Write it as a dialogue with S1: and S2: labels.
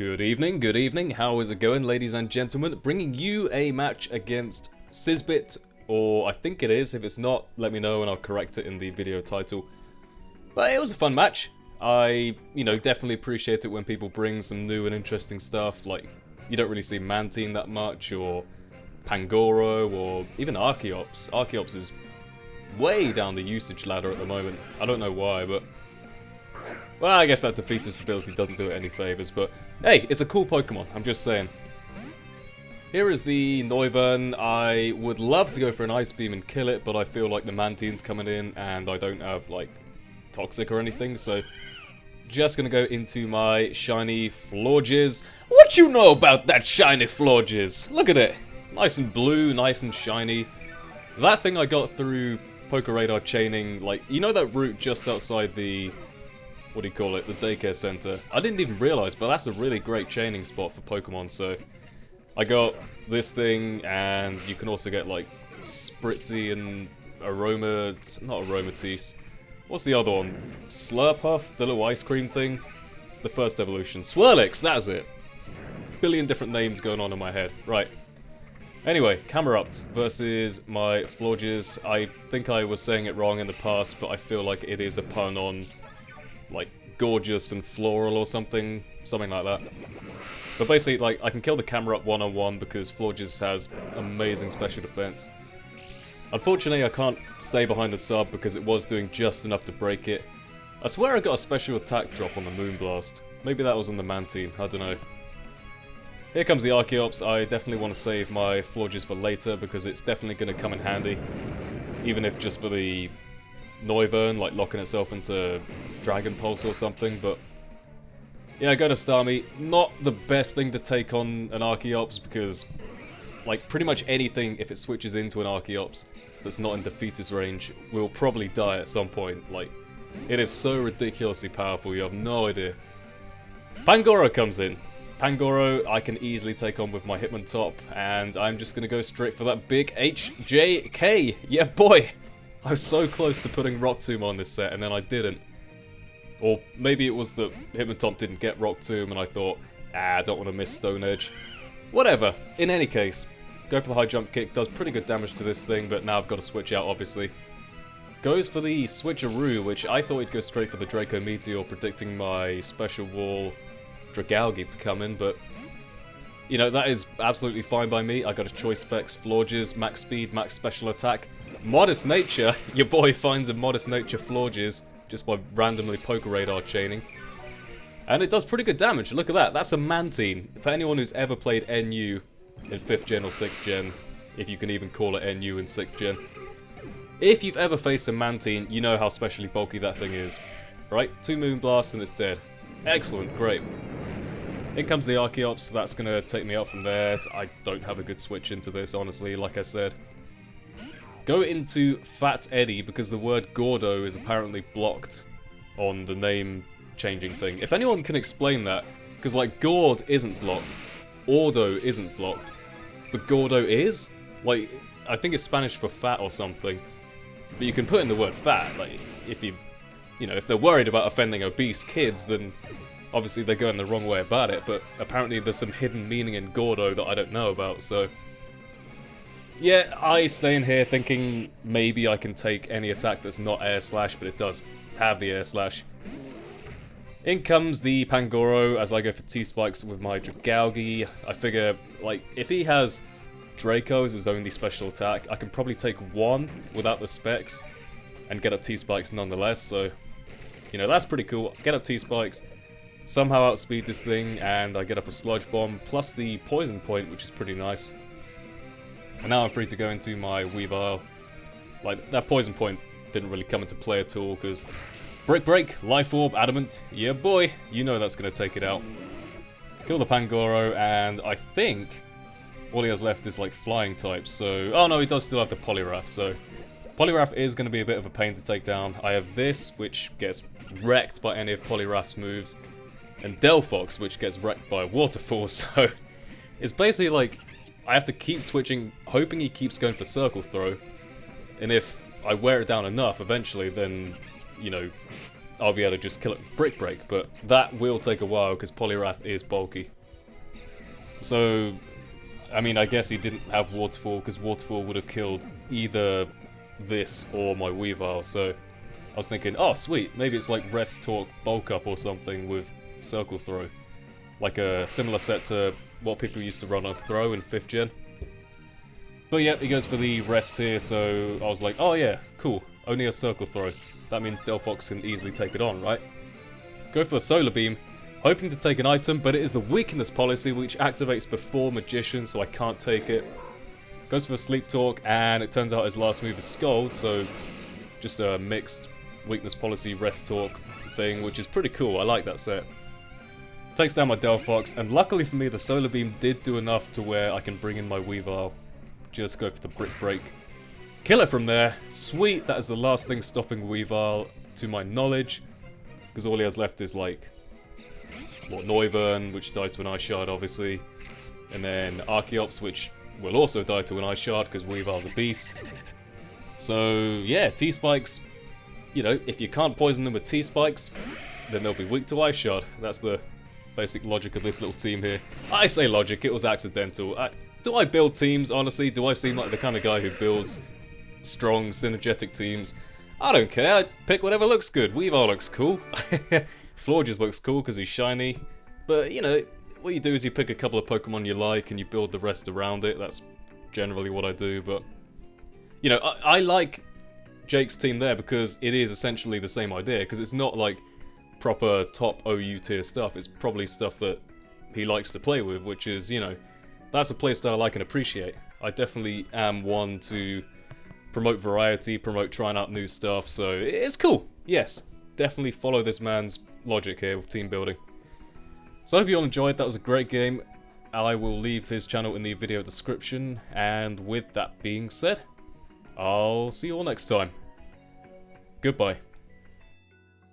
S1: Good evening, how is it going, ladies and gentlemen? Bringing you a match against Sysbit, or I think it is. If it's not, let me know and I'll correct it in the video title. But it was a fun match. I, definitely appreciate it when people bring some new and interesting stuff, like, you don't really see Mantine that much, or Pangoro, or even Archeops. Archeops is way down the usage ladder at the moment. I don't know why, but... well, I guess that defeater stability doesn't do it any favours, but hey, it's a cool Pokemon, I'm just saying. Here is the Noivern. I would love to go for an Ice Beam and kill it, but I feel like the Mantine's coming in and I don't have, like, Toxic or anything, so just gonna go into my shiny Florges. What you know about that shiny Florges? Look at it. Nice and blue, nice and shiny. That thing I got through Poké Radar chaining, like, you know that route just outside the... what do you call it? The daycare center. I didn't even realize, but that's a really great chaining spot for Pokemon, so... I got this thing, and you can also get, like, Spritzy and Aroma... not Aromatisse. What's the other one? Slurpuff? The little ice cream thing? The first evolution. Swirlix! That's it! Billion different names going on in my head. Right. Anyway, Camerupt versus my Florges. I think I was saying it wrong in the past, but I feel like it is a pun on... like, gorgeous and floral or something like that. But basically, like, I can kill the Camerupt one-on-one because Florges has amazing special defense. Unfortunately, I can't stay behind the sub because it was doing just enough to break it. I swear I got a special attack drop on the Moonblast. Maybe that was on the Mantine, I don't know. Here comes the Archeops. I definitely want to save my Florges for later because it's definitely going to come in handy. Even if just for the Noivern, like locking itself into Dragon Pulse or something, but... yeah, go to Starmie. Not the best thing to take on an Archeops because, like, pretty much anything, if it switches into an Archeops that's not in Defeater's range, will probably die at some point. Like, it is so ridiculously powerful, you have no idea. Pangoro comes in. Pangoro I can easily take on with my Hitmontop, and I'm just gonna go straight for that big HJK! Yeah, boy! I was so close to putting Rock Tomb on this set, and then I didn't. Or maybe it was that Hitmontop didn't get Rock Tomb, and I thought, I don't want to miss Stone Edge. Whatever. In any case, go for the high jump kick, does pretty good damage to this thing, but now I've got to switch out, obviously. Goes for the Switcheroo, which I thought he'd go straight for the Draco Meteor, predicting my Special Wall Dragalge to come in, but... you know, that is absolutely fine by me. I got a choice specs, Florges, max speed, max special attack. Modest Nature, your boy finds a Modest Nature Florges just by randomly Poké Radar chaining. And it does pretty good damage, look at that, that's a Mantine. For anyone who's ever played NU in 5th gen or 6th gen, if you can even call it NU in 6th gen. If you've ever faced a Mantine, you know how specially bulky that thing is. Right, 2 Moonblasts and it's dead. Excellent, great. In comes the Archeops, so that's gonna take me out from there. I don't have a good switch into this, honestly, like I said. Go into Fat Eddie because the word Gordo is apparently blocked on the name changing thing. If anyone can explain that, because like Gord isn't blocked, Ordo isn't blocked, but Gordo is? Like, I think it's Spanish for fat or something. But you can put in the word fat, like, if if they're worried about offending obese kids, then obviously they're going the wrong way about it, but apparently there's some hidden meaning in Gordo that I don't know about, so... yeah, I stay in here thinking maybe I can take any attack that's not Air Slash, but it does have the Air Slash. In comes the Pangoro as I go for T-Spikes with my Dragalge. I figure, like, if he has Draco as his only special attack, I can probably take one without the specs and get up T-Spikes nonetheless, so, that's pretty cool. Get up T-Spikes, somehow outspeed this thing, and I get off a Sludge Bomb, plus the Poison Point, which is pretty nice. And now I'm free to go into my Weavile. Like, that Poison Point didn't really come into play at all, because... Break, Life Orb, Adamant, yeah boy, you know that's gonna take it out. Kill the Pangoro, and I think all he has left is, like, Flying types, so... oh no, he does still have the Poliwrath, so... Poliwrath is gonna be a bit of a pain to take down. I have this, which gets wrecked by any of Poliwrath's moves, and Delphox, which gets wrecked by Waterfall, so... it's basically like... I have to keep switching, hoping he keeps going for Circle Throw, and if I wear it down enough, eventually, then, I'll be able to just kill it with Brick Break, but that will take a while because Poliwrath is bulky. So, I mean, I guess he didn't have Waterfall because Waterfall would have killed either this or my Weavile, so I was thinking, oh sweet, maybe it's like Rest Talk Bulk Up or something with Circle Throw. Like a similar set to what people used to run on Throw in 5th gen. But yeah, he goes for the Rest here, so I was like, oh yeah, cool, only a Circle Throw. That means Delphox can easily take it on, right? Go for the Solar Beam, hoping to take an item, but it is the Weakness policy which activates before Magician, so I can't take it. Goes for a Sleep Talk, and it turns out his last move is Scald, so just a mixed Weakness policy Rest Talk thing, which is pretty cool. I like that set. Takes down my Delphox, and luckily for me, the Solar Beam did do enough to where I can bring in my Weavile. Just go for the Brick Break. Kill it from there. Sweet, that is the last thing stopping Weavile, to my knowledge. Because all he has left is like, what, Noivern, which dies to an Ice Shard, obviously. And then Archeops, which will also die to an Ice Shard, because Weavile's a beast. So, yeah, T-Spikes, you know, if you can't poison them with T-Spikes, then they'll be weak to Ice Shard. That's the basic logic of this little team here. I say logic, it was accidental. Do I build teams, honestly? Do I seem like the kind of guy who builds strong, synergetic teams? I don't care, I pick whatever looks good. Weavile looks cool. Florges looks cool because he's shiny. But, you know, what you do is you pick a couple of Pokemon you like and you build the rest around it. That's generally what I do, but... You know, I like Jake's team there because it is essentially the same idea, because it's not like proper top OU tier stuff. It's probably stuff that he likes to play with, which is, you know, that's a playstyle I like and appreciate. I definitely am one to promote variety, promote trying out new stuff, so it's cool. Yes, definitely follow this man's logic here with team building. So I hope you all enjoyed. That was a great game. I will leave his channel in the video description, and with that being said, I'll see you all next time. Goodbye.